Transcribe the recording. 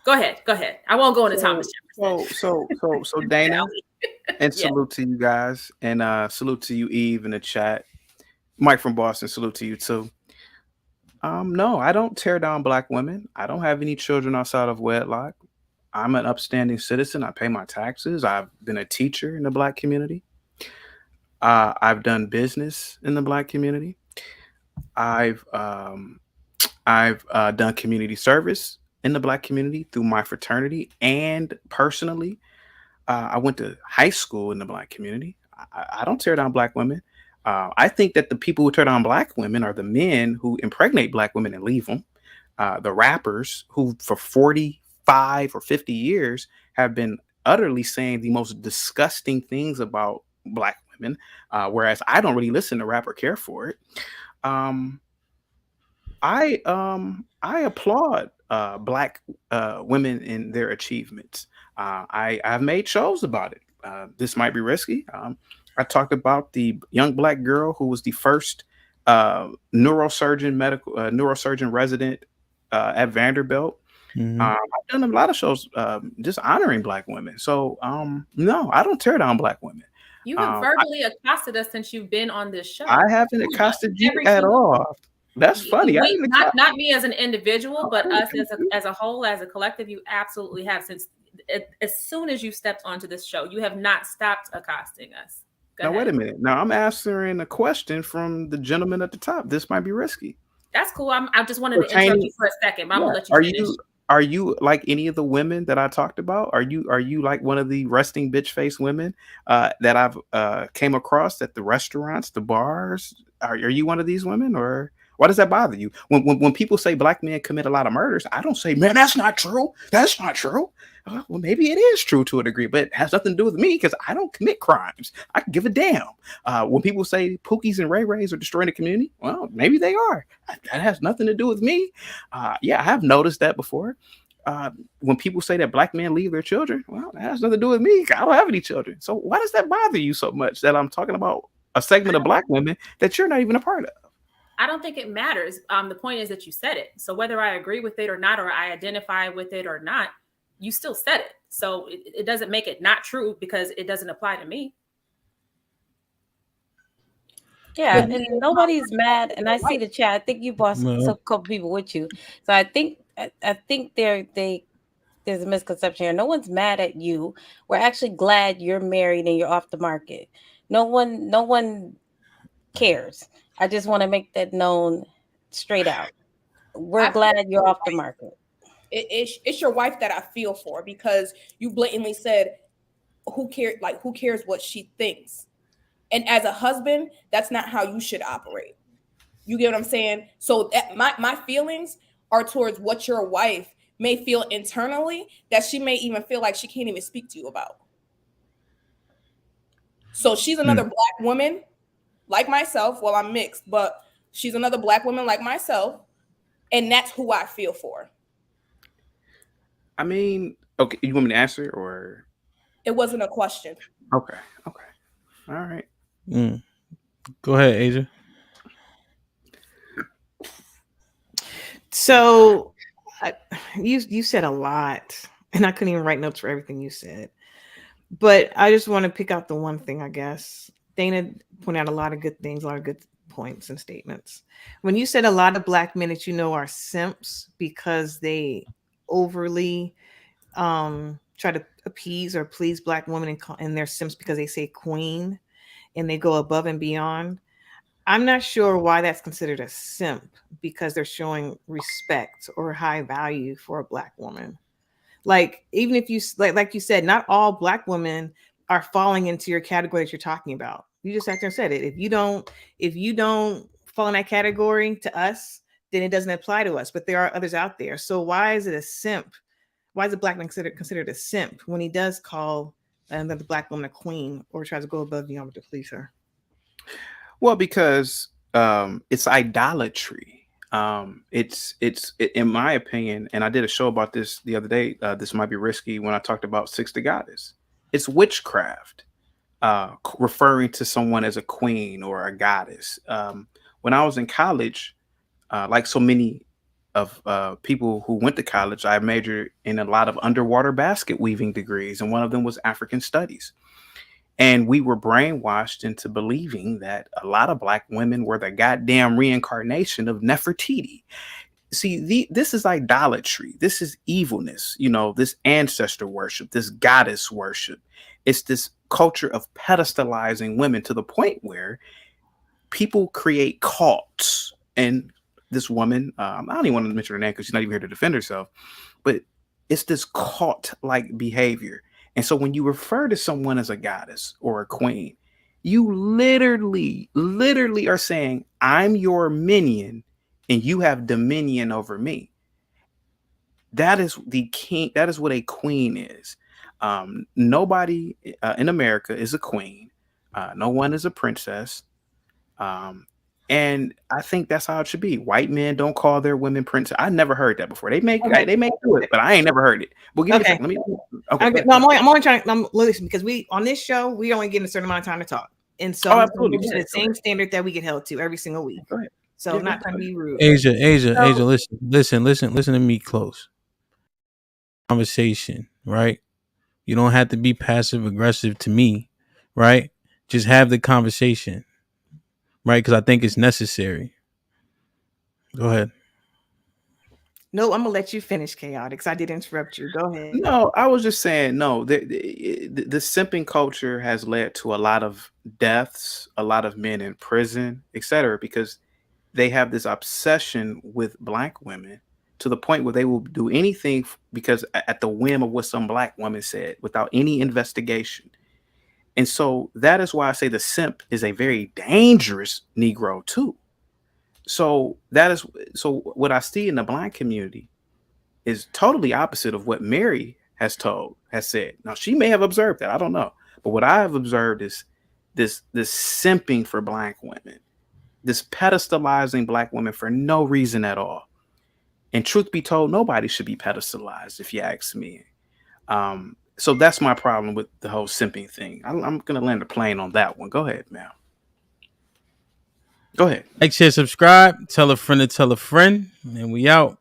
Go ahead. Go ahead. I won't go into So Thomas Jefferson. Dana, and Yeah. salute to you guys, and salute to you, Eve, in the chat. Mike from Boston, salute to you too. No, I don't tear down black women. I don't have any children outside of wedlock. I'm an upstanding citizen. I pay my taxes. I've been a teacher in the black community. I've done business in the black community. I've um, I've done community service in the black community through my fraternity and personally. I went to high school in the black community. I don't tear down black women. I think that the people who tear down black women are the men who impregnate black women and leave them. The rappers who, for 45 or 50 years, have been utterly saying the most disgusting things about black women, whereas I don't really listen to rap or care for it. Um, I applaud black women in their achievements. I've made shows about it. This might be risky. I talked about the young black girl who was the first neurosurgeon resident at Vanderbilt. Hmm. I've done a lot of shows just honoring black women. So no, I don't tear down black women. You have Um, verbally accosted us since you've been on this I show. haven't Two of us. accosted you Every at single all. That's funny. I we didn't not me as an individual, but us accosted you. as a whole, as a collective, you absolutely have since as soon as you stepped onto this show. You have not stopped accosting us. Go Now wait ahead. a minute. Now I'm answering a question from the gentleman at the top. This might be risky. That's cool. I just wanted to interrupt Pertaining, you for a second, but I'm yeah. gonna let you finish. Are you like any of the women that I talked about? Are you like one of the resting bitch face women that I've came across at the restaurants, the bars? Are you one of these women, or why does that bother you? When people say black men commit a lot of murders, I don't say, man, that's not true. That's not true. Well, maybe it is true to a degree, but it has nothing to do with me because I don't commit crimes. I can give a damn. When people say Pookies and Ray Rays are destroying the community, well, maybe they are. That has nothing to do with me. Yeah, I have noticed that before. When people say that black men leave their children, well, that has nothing to do with me. I don't have any children. So why does that bother you so much that I'm talking about a segment of black women that you're not even a part of? I don't think it matters. The point is that you said it. So whether I agree with it or not, or I identify with it or not, you still said it. So it doesn't make it not true because it doesn't apply to me. Yeah, But and nobody's mad. And I see the chat. I think you brought some well, couple people with you. So I think there's a misconception here. No one's mad at you. We're actually glad you're married and you're off the market. No one cares. I just want to make that known straight out. We're I feel glad you're off the market. it's your wife that I feel for because you blatantly said who cares what she thinks. And as a husband, that's not how you should operate. You get what I'm saying? So that my feelings are towards what your wife may feel internally that she may even feel like she can't even speak to you about. So she's another mm, black woman like myself. Well, I'm mixed, but she's another black woman like myself, and that's who I feel for. I mean, okay, you want me to answer or It wasn't a question. okay, okay, all right. mm. Go ahead, Asia. So I, you said a lot, and I couldn't even write notes for everything you said. But I just want to pick out the one thing, I guess. Dana pointed out a lot of good things, a lot of good points and statements. When you said a lot of black men that you know are simps because they overly try to appease or please black women and they're simps because they say queen and they go above and beyond. I'm not sure why that's considered a simp because they're showing respect or high value for a black woman. Like even if you like you said, not all black women are falling into your category that you're talking about. You just sat there and said it. If you don't fall in that category to us, then it doesn't apply to us. But there are others out there. So why is it a simp? Why is a black man considered a simp when he does call another black woman a queen or tries to go above and beyond to please her? Well, because it's idolatry. In my opinion, and I did a show about this the other day. This might be risky when I talked about Six the Goddess. It's witchcraft, referring to someone as a queen or a goddess. When I was in college, like so many people who went to college, I majored in a lot of underwater basket weaving degrees, and one of them was African studies. And we were brainwashed into believing that a lot of black women were the goddamn reincarnation of Nefertiti. See, this is idolatry. This is evilness. This ancestor worship, this goddess worship. It's this culture of pedestalizing women to the point where people create cults. And this woman, I don't even want to mention her name because she's not even here to defend herself, but it's this cult-like behavior. And so when you refer to someone as a goddess or a queen, you literally are saying, I'm your minion and you have dominion over me. That is the king. That is what a queen is. Nobody in America is a queen. No one is a princess. And I think that's how it should be. White men don't call their women princess. I never heard that before. They may do it, but I ain't never heard it. Well, give me a second. No, I'm only trying to listen because we on this show we only get a certain amount of time to talk, and so absolutely the same standard that we get held to every single week. Go ahead. So not trying to be rude. Asia, listen to me close. Conversation, right? You don't have to be passive aggressive to me, right? Just have the conversation, right? Because I think it's necessary. Go ahead. No, I'm gonna let you finish, Chaotic, because I did interrupt you. Go ahead. No, I was just saying, no, the simping culture has led to a lot of deaths, a lot of men in prison, etc., because they have this obsession with black women to the point where they will do anything because at the whim of what some black woman said without any investigation. And so that is why I say the simp is a very dangerous Negro too. So what I see in the black community is totally opposite of what Mary has said. Now she may have observed that, I don't know, but what I have observed is this simping for black women, this pedestalizing black women for no reason at all. And truth be told, nobody should be pedestalized, if you ask me. So that's my problem with the whole simping thing. I'm gonna land a plane on that one. Go ahead, man. Go ahead. Like, share, subscribe, tell a friend to tell a friend, and we out.